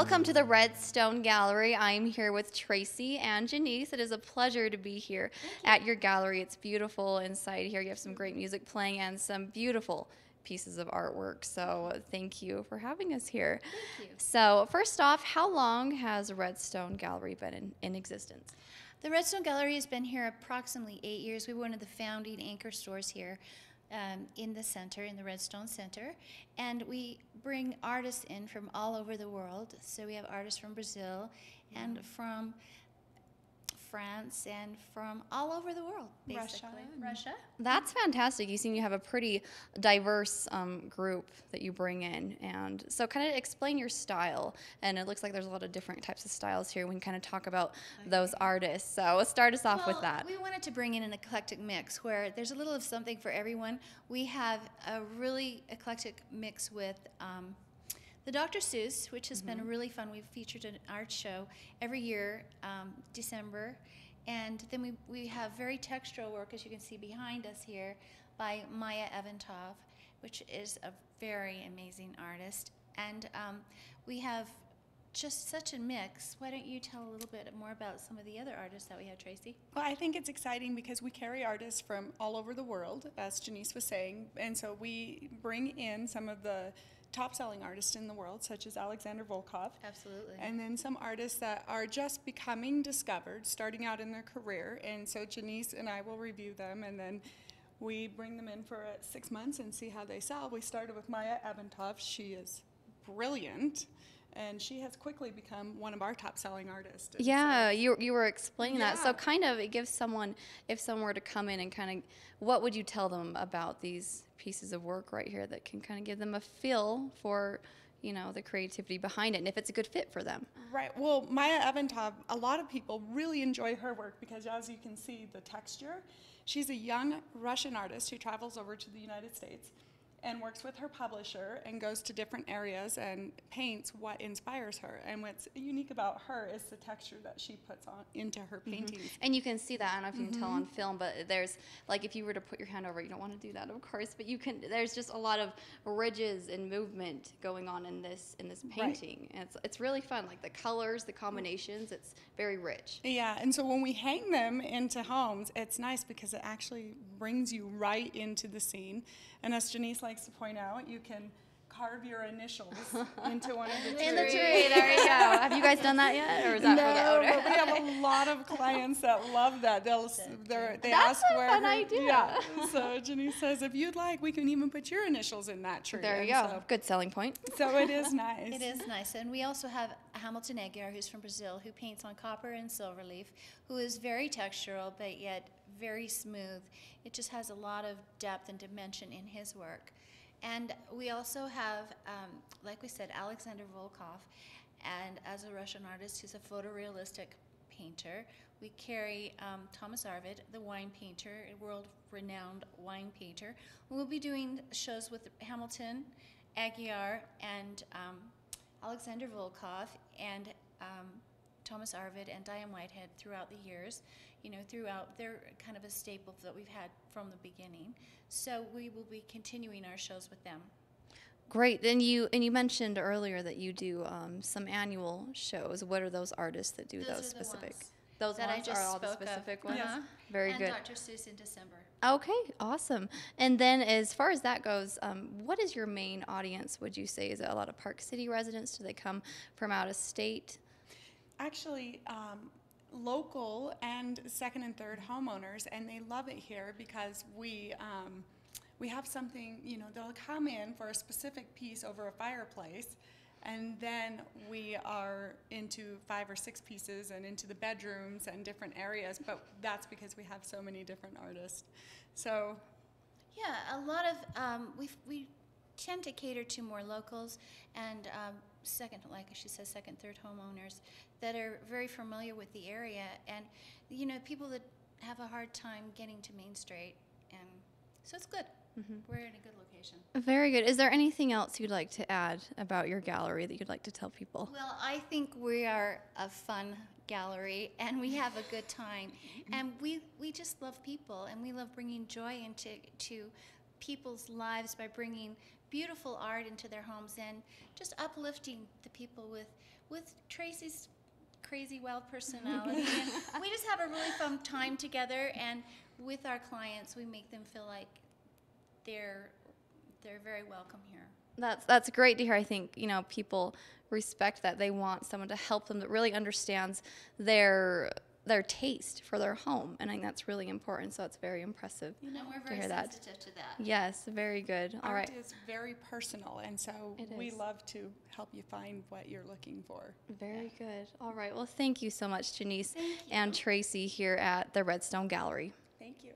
Welcome to the Redstone Gallery. I'm here with Traci and Jenece. It is a pleasure to be here at your gallery. It's beautiful inside here. You have some great music playing and some beautiful pieces of artwork. So thank you for having us here. Thank you. So first off, how long has Redstone Gallery been in existence? The Redstone Gallery has been here approximately 8 years. We were one of the founding anchor stores here in the center, in the Redstone Center. And we bring artists in from all over the world. So we have artists from Brazil and from France and from all over the world, basically. Russia. That's fantastic. You seem you have a pretty diverse group that you bring in. And so kind of explain your style. And it looks like there's a lot of different types of styles here. We can kind of talk about those artists. So let's start us off with that. We wanted to bring in an eclectic mix where there's a little of something for everyone. We have a really eclectic mix with the Dr. Seuss, which has been really fun. We've featured an art show every year, December. And then we have very textural work, as you can see behind us here, by Maya Eventov, which is a very amazing artist. And we have just such a mix. Why don't you tell a little bit more about some of the other artists that we have, Traci? Well, I think it's exciting because we carry artists from all over the world, as Jenece was saying. And so we bring in some of the top-selling artists in the world, such as Alexander Volkov. Absolutely. And then some artists that are just becoming discovered, starting out in their career. And so Jenece and I will review them, and then we bring them in for 6 months and see how they sell. We started with Maya Eventov. She is brilliant, and she has quickly become one of our top-selling artists. And yeah, you were explaining that. So kind of it gives someone, if someone were to come in and kind of, what would you tell them about these pieces of work right here that can kind of give them a feel for, you know, the creativity behind it and if it's a good fit for them? Right. Well, Maya Eventov, a lot of people really enjoy her work because, as you can see, the texture. She's a young Russian artist who travels over to the United States and works with her publisher and goes to different areas and paints what inspires her. And what's unique about her is the texture that she puts on into her paintings. And you can see that, I don't know if you can tell on film, but there's, like, if you were to put your hand over it, you don't want to do that, of course, but you can, there's just a lot of ridges and movement going on in this painting. And it's really fun, like the colors, the combinations, it's very rich. Yeah, and so when we hang them into homes, it's nice because it actually brings you right into the scene. And as Jenece likes to point out, you can carve your initials into one of the trees. In the tree, there you go. Have you guys done that yet, or is that for the owner? But we have a lot of clients that love that. They That's ask a where fun idea. Yeah. So Jenece says, if you'd like, we can even put your initials in that tree. There you go. Good selling point. So it is nice. It is nice. And we also have Hamilton Aguiar, who's from Brazil, who paints on copper and silver leaf, who is very textural, but yet very smooth. It just has a lot of depth and dimension in his work. And we also have, like we said, Alexander Volkov, and as a Russian artist who's a photorealistic painter. We carry Thomas Arvid, the wine painter, a world-renowned wine painter. We'll be doing shows with Hamilton Aguiar and Alexander Volkov and Thomas Arvid and Diane Whitehead throughout the years. You know, throughout, they're kind of a staple that we've had from the beginning. So we will be continuing our shows with them. Great. And you mentioned earlier that you do some annual shows. What are those artists that do those specific? Those that ones I just are all the spoke of. specific ones. Uh-huh. Very good. And Dr. Seuss in December. Okay, awesome. And then as far as that goes, what is your main audience, would you say? Is it a lot of Park City residents? Do they come from out of state? Actually, local and second and third homeowners, and they love it here because we have something, you know, they'll come in for a specific piece over a fireplace, and then we are into 5 or 6 pieces and into the bedrooms and different areas, but that's because we have so many different artists. So yeah, a lot of we tend to cater to more locals and second, like she says, second, third homeowners that are very familiar with the area, and you know, people that have a hard time getting to Main Street, and so it's good. We're in a good location. Very good. Is there anything else you'd like to add about your gallery that you'd like to tell people? Well, I think we are a fun gallery, and we have a good time, and we just love people, and we love bringing joy into people's lives by bringing beautiful art into their homes and just uplifting the people with Traci's crazy, wild personality. And we just have a really fun time together. And with our clients, we make them feel like they're very welcome here. That's great to hear. I think, you know, people respect that. They want someone to help them that really understands their taste for their home, and I think that's really important. So it's very impressive And we're to very hear that. sensitive to that. Yes, very good. All Art right. is very personal, and so we is. love to help you find what you're looking for. Very good. All right. Well, thank you so much, Jenece Thank you. and Traci here at the Redstone Gallery. Thank you.